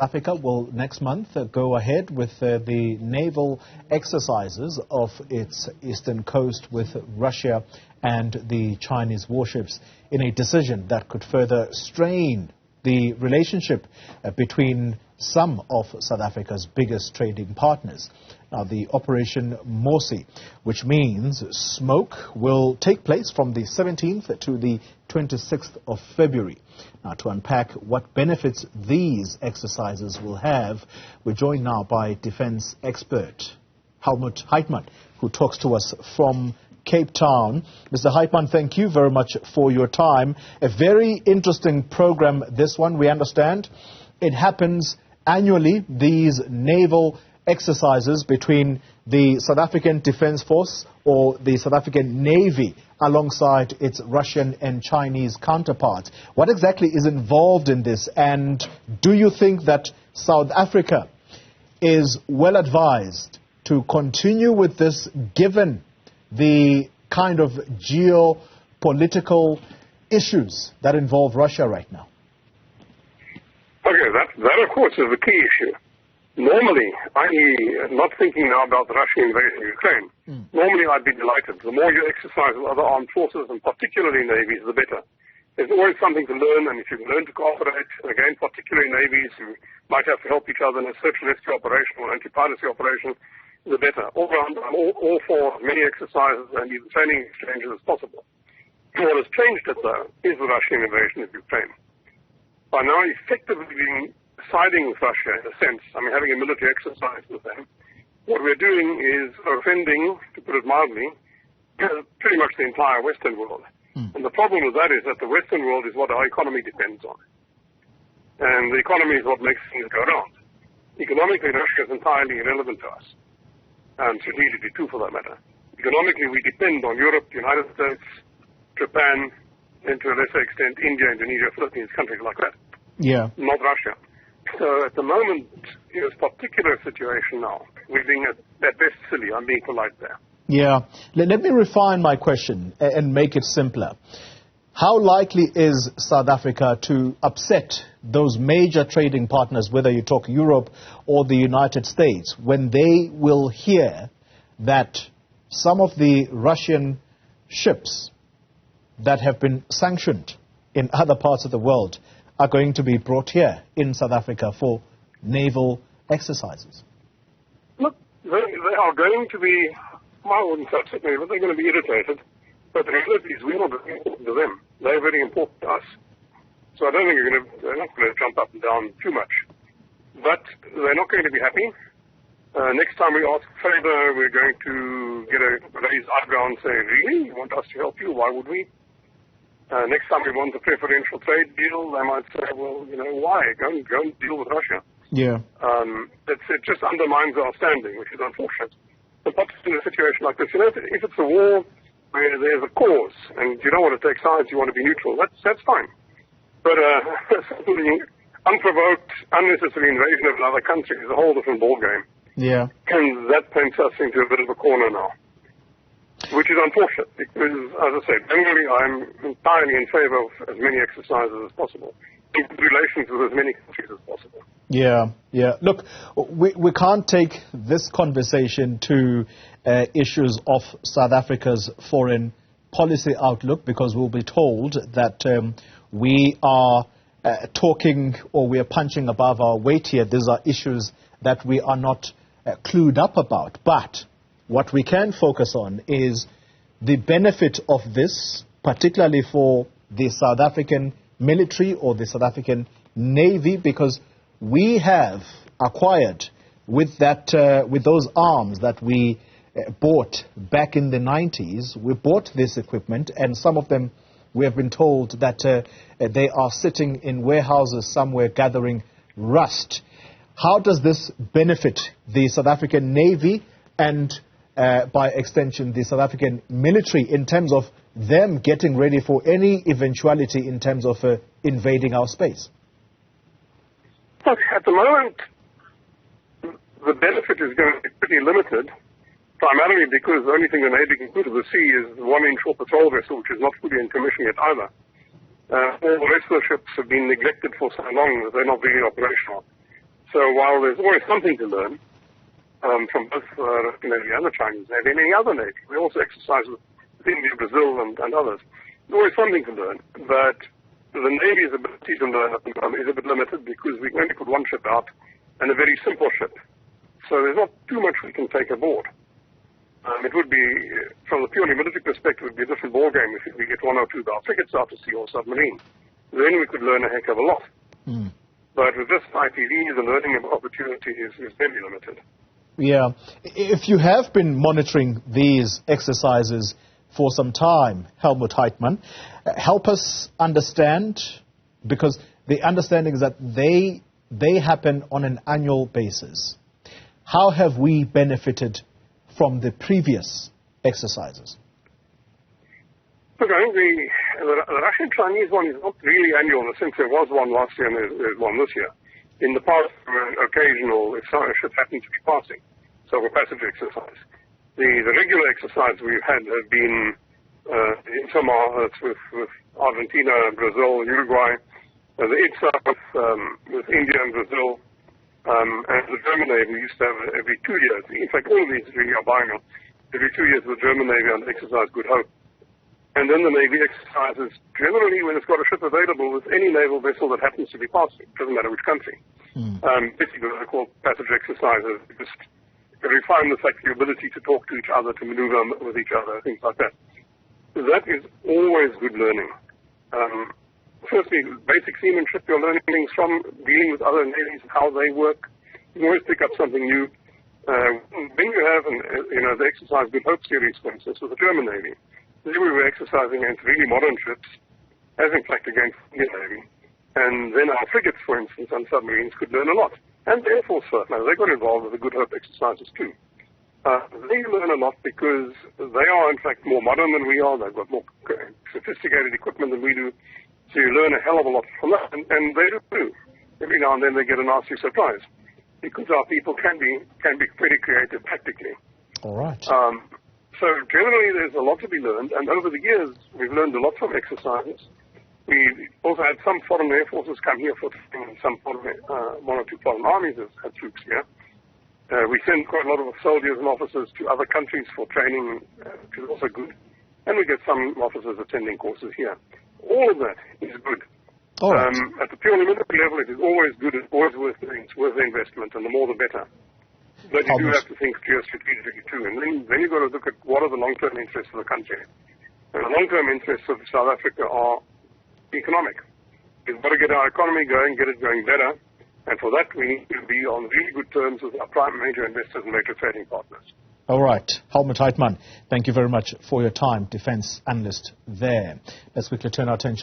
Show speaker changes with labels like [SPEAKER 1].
[SPEAKER 1] Africa will next month go ahead with the naval exercises of its eastern coast with Russia and the Chinese warships in a decision that could further strain the relationship between some of South Africa's biggest trading partners. Now, the Operation Mosi, which means smoke, will take place from the 17th to the 26th of February. Now, to unpack what benefits these exercises will have, we're joined now by defense expert Helmoed Heitman, who talks to us from Cape Town. Mr. Heitman, thank you very much for your time. A very interesting program, this one, we understand. It happens annually, these naval exercises between the South African Defense Force or the South African Navy alongside its Russian and Chinese counterparts. What exactly is involved in this, and do you think that South Africa is well advised to continue with this given the kind of geopolitical issues that involve Russia right now?
[SPEAKER 2] Okay, that of course is the key issue. Normally, i.e. not thinking now about the Russian invasion of Ukraine, normally I'd be delighted. The more you exercise with other armed forces, and particularly navies, the better. There's always something to learn, and if you can learn to cooperate, again, particularly navies who might have to help each other in a search and rescue operation or anti-piracy operation, the better. All round, I'm all for as many exercises and even training exchanges as possible. What has changed it, though, is the Russian invasion of Ukraine. By now effectively being siding with Russia, in a sense, having a military exercise with them, what we're doing is offending, to put it mildly, pretty much the entire Western world. And the problem with that is that the Western world is what our economy depends on. And the economy is what makes things go round. Economically, Russia is entirely irrelevant to us. And strategically, too, for that matter. Economically, we depend on Europe, the United States, Japan, and to a lesser extent, India, Indonesia, Philippines, countries like that.
[SPEAKER 1] Yeah.
[SPEAKER 2] Not Russia. So at the moment, in this particular situation now, we're being at best silly. I'm being polite there.
[SPEAKER 1] Yeah. Let me refine my question and make it simpler. How likely is South Africa to upset those major trading partners, whether you talk Europe or the United States, when they will hear that some of the Russian ships that have been sanctioned in other parts of the world are going to be brought here in South Africa for naval exercises?
[SPEAKER 2] Look, they are going to be, I wouldn't say upset me, but they're going to be irritated. But the reality is we're not very important to them. They're very important to us. So I don't think they're not going to jump up and down too much. But they're not going to be happy. Next time we ask a favor, we're going to get a raised eyebrow and say, really? You want us to help you? Why would we? Next time we want a preferential trade deal, they might say, well, why? Go and deal with Russia.
[SPEAKER 1] Yeah.
[SPEAKER 2] It just undermines our standing, which is unfortunate. But in a situation like this, if it's a war where there's a cause and you don't want to take sides, you want to be neutral, that's fine. But unprovoked, unnecessary invasion of another country is a whole different ballgame.
[SPEAKER 1] Yeah.
[SPEAKER 2] And that paints us into a bit of a corner now, which is unfortunate because, as I said, generally I'm entirely in favor of as many exercises as possible, in relations with as many countries as possible.
[SPEAKER 1] Yeah, yeah. Look, we can't take this conversation to issues of South Africa's foreign policy outlook because we'll be told that we are talking or we are punching above our weight here. These are issues that we are not clued up about. But what we can focus on is the benefit of this, particularly for the South African military or the South African Navy, because we have acquired with those arms that we bought back in the 90s. We bought this equipment, and some of them we have been told that they are sitting in warehouses somewhere gathering rust. How does this benefit the South African Navy and by extension, the South African military in terms of them getting ready for any eventuality in terms of invading our space?
[SPEAKER 2] Look, at the moment, the benefit is going to be pretty limited, primarily because the only thing the Navy can put to the sea is one inshore patrol vessel, which is not fully in commission yet either. All the rest of the ships have been neglected for so long that they're not really operational. So while there's always something to learn from both the Navy and the Chinese Navy and any other Navy, we also exercise with India, Brazil, and others. There's always something to learn, but the Navy's ability to learn is a bit limited because we only put one ship out and a very simple ship. So there's not too much we can take aboard. It would be, from the purely military perspective, it would be a different ballgame if we get one or two of our frigates out to sea or submarines. Then we could learn a heck of a lot. But with this IPV, the learning opportunity is very limited.
[SPEAKER 1] Yeah. If you have been monitoring these exercises for some time, Helmoed Heitman, help us understand, because the understanding is that they happen on an annual basis. How have we benefited from the previous exercises?
[SPEAKER 2] Look, I think the Russian-Chinese one is not really annual, since there was one last year and there's one this year. In the past, occasional ships happened to be passing, so a passenger exercise. The regular exercise we've had have been in some with Argentina, Brazil, Uruguay, the ITSA with India and Brazil, and the German Navy used to have every 2 years. In fact, all of these really are biennial. Every 2 years the German Navy on exercise Good Hope. And then the Navy exercises generally when it's got a ship available with any naval vessel that happens to be passing. It doesn't matter which country. Basically what they call passenger exercises. Just refine the fact the ability to talk to each other, to maneuver with each other, things like that. That is always good learning. Firstly, basic seamanship, you're learning things from dealing with other navies, how they work. You always pick up something new. Then you have the exercise Good Hope series, for instance, with the German Navy. There we were exercising against really modern ships, as in fact against the Indian Navy. And then our frigates, for instance, and submarines could learn a lot. And the Air Force, now, they got involved with the Good Hope exercises too. They learn a lot because they are, in fact, more modern than we are. They've got more sophisticated equipment than we do. So you learn a hell of a lot from that. And they do. Every now and then they get a nasty surprise because our people can be pretty creative tactically.
[SPEAKER 1] All right.
[SPEAKER 2] So generally there's a lot to be learned, and over the years we've learned a lot from exercises. We also had some foreign air forces come here for training, some one or two foreign armies have had troops here. We send quite a lot of soldiers and officers to other countries for training, which is also good. And we get some officers attending courses here. All of that is good.
[SPEAKER 1] All right.
[SPEAKER 2] At the purely military level, it is always good, it's always worth doing, it's worth the investment, and the more the better. But you do have to think geostrategically too, and then you've got to look at what are the long-term interests of the country. And the long-term interests of South Africa are economic. We've got to get our economy going, get it going better, and for that we need to be on really good terms with our prime major investors and major trading partners.
[SPEAKER 1] All right. Helmoed Heitman, thank you very much for your time, defense analyst there. Let's quickly turn our attention